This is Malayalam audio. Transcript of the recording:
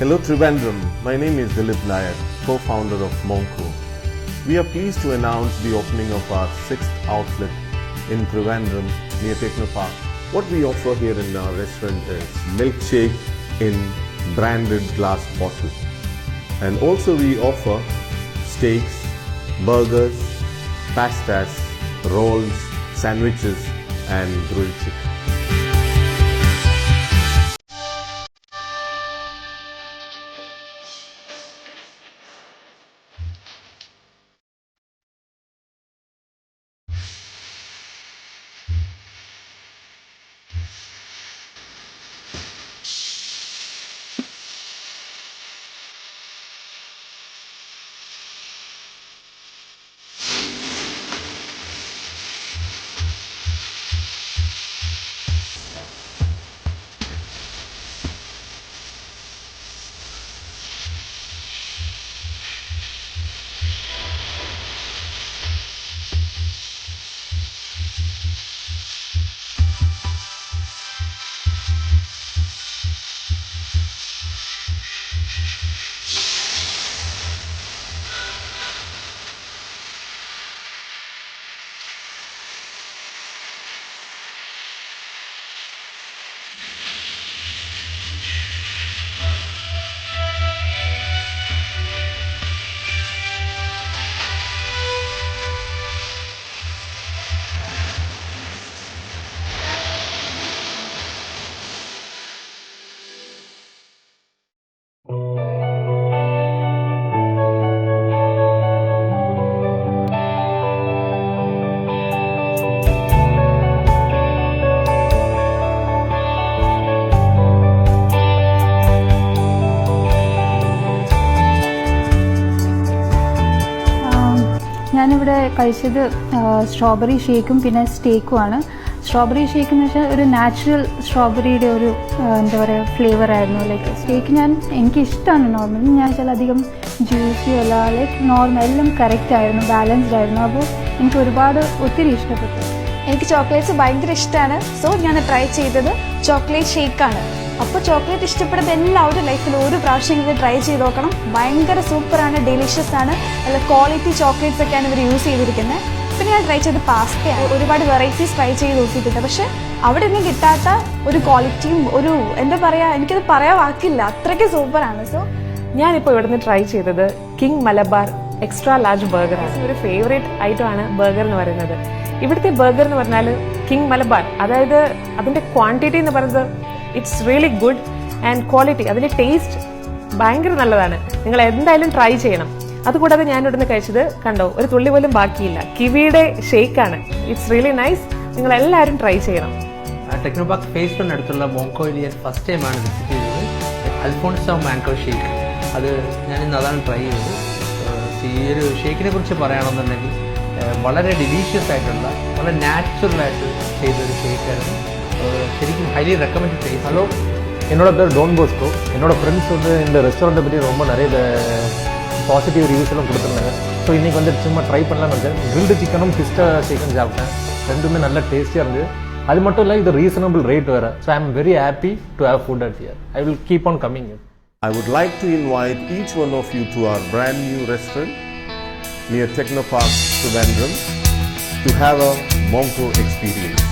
Hello Trivandrum, my name is Dilip Nayak, co-founder of Monko. We are pleased to announce the opening of our 6th outlet in Trivandrum near Technopark. What we offer here in our restaurant is milkshake in branded glass bottle. And also we offer steaks, burgers, pastas, rolls, sandwiches and grilled chicken. ഞാനിവിടെ കഴിച്ചത് സ്ട്രോബെറി ഷേക്കും പിന്നെ സ്റ്റേക്കുമാണ്. സ്ട്രോബെറി ഷേക്ക് എന്ന് വെച്ചാൽ ഒരു നാച്ചുറൽ സ്ട്രോബെറിയുടെ ഒരു എന്താ പറയുക ഫ്ലേവർ ആയിരുന്നു. ലൈക്ക് സ്റ്റേക്ക് എനിക്കിഷ്ടമാണ് നോർമലി. ഞാൻ വെച്ചാൽ അധികം ജ്യൂസി അല്ല, ലൈക്ക് നോർമൽ എല്ലാം കറക്റ്റ് ആയിരുന്നു, ബാലൻസ്ഡ് ആയിരുന്നു. അപ്പോൾ എനിക്ക് ഒത്തിരി ഇഷ്ടപ്പെട്ടു. എനിക്ക് ചോക്ലേറ്റ്സ് ഭയങ്കര ഇഷ്ടമാണ്. സോ ഞാൻ ട്രൈ ചെയ്തത് ചോക്ലേറ്റ് ഷേക്കാണ്. അപ്പോൾ ചോക്ലേറ്റ് ഇഷ്ടപ്പെടുന്ന എല്ലാവരും ലൈഫിൽ ഒരു പ്രാവശ്യം ഇത് ട്രൈ ചെയ്ത് നോക്കണം. ഭയങ്കര സൂപ്പറാണ്, ഡെലിഷ്യസ് ആണ്. നല്ല ക്വാളിറ്റി ചോക്ലേറ്റ്സ് ഒക്കെയാണ് ഇവർ യൂസ് ചെയ്തിരിക്കുന്നത്. പിന്നെ ഞാൻ ട്രൈ ചെയ്ത് പാസ്തയാണ്. ഒരുപാട് വെറൈറ്റീസ് ട്രൈ ചെയ്ത് നോക്കിയിട്ടുണ്ട്. പക്ഷെ അവിടെ ഒന്നും കിട്ടാത്ത ഒരു ക്വാളിറ്റിയും ഒരു എന്താ പറയുക, എനിക്കത് പറയാൻ വാക്കില്ല, അത്രയ്ക്ക് സൂപ്പറാണ്. സോ ഞാനിപ്പോൾ ഇവിടുന്ന് ട്രൈ ചെയ്തത് കിങ് മലബാർ എക്സ്ട്രാ ലാർജ് ബർഗറാണ്. ഒരു ഫേവറേറ്റ് ഐറ്റം ആണ് ബർഗർ എന്ന് പറയുന്നത്. ഇവിടുത്തെ ബർഗർ എന്ന് പറഞ്ഞാൽ കിങ് മലബാർ, അതായത് അതിന്റെ ക്വാണ്ടിറ്റി എന്ന് പറയുന്നത് it's really good and quality, അതിന്റെ ടേസ്റ്റ് ഭയങ്കര നല്ലതാണ്. നിങ്ങൾ എന്തായാലും ട്രൈ ചെയ്യണം. അതുകൂടാതെ ഞാൻ ഇവിടുന്ന് കഴിച്ചത് കണ്ടോ, ഒരു തുള്ളി പോലും ബാക്കിയില്ല. കിവിയുടെ ഷേക്കാണ്. It's really nice. നിങ്ങൾ എല്ലാവരും ട്രൈ ചെയ്യണം. ടെക്നോപാർക്ക് ഫേസ് 1 അടുത്തുള്ള മോങ്കോയിൽ ഞാൻ ഫസ്റ്റ് ടൈമാണ് വിസിറ്റ് ചെയ്തത്. അൽഫോൺസോ മാംഗോ ഷേക്ക്, അത് ഞാൻ ഇന്ന് അതാണ് ട്രൈ ചെയ്തത്. ഈ ഒരു ഷേക്കിനെ കുറിച്ച് പറയുകയാണെന്നുണ്ടെങ്കിൽ വളരെ ഡെലീഷ്യസ് ആയിട്ടുള്ള, വളരെ നാച്ചുറലായിട്ട് ചെയ്തൊരു ഷേക്കായിരുന്നു. ശരിക്കും ഹൈലി റെക്കമെൻഡ് ചെയ്യും. ஹலோ, என்னோட பேர் டோன் போஸ்கோ. என்னோட ஃப்ரெண்ட்ஸ் இந்த ரெஸ்டாரண்ட்டை பற்றி ரொம்ப நிறைய பாசிட்டிவ் ரிவ்யூஸ் எல்லாம் கொடுத்துருந்தாங்க. ஸோ இன்றைக்கி சும்மா ட்ரை பண்ணலாம்னு வந்தேன். கிரில்டு சிக்கனும் பிஸ்டா சிக்கன் சாப்பிட்டேன். ரெண்டுமே நல்ல டேஸ்டியாக இருந்தது. அது மட்டும் இல்லை, இது ரீசனபிள் ரேட் வேறு. So I am very happy to have food at here. I will keep on coming. I would like to invite each one of you to our brand new restaurant near Technopark, Trivandrum to have a Monko experience.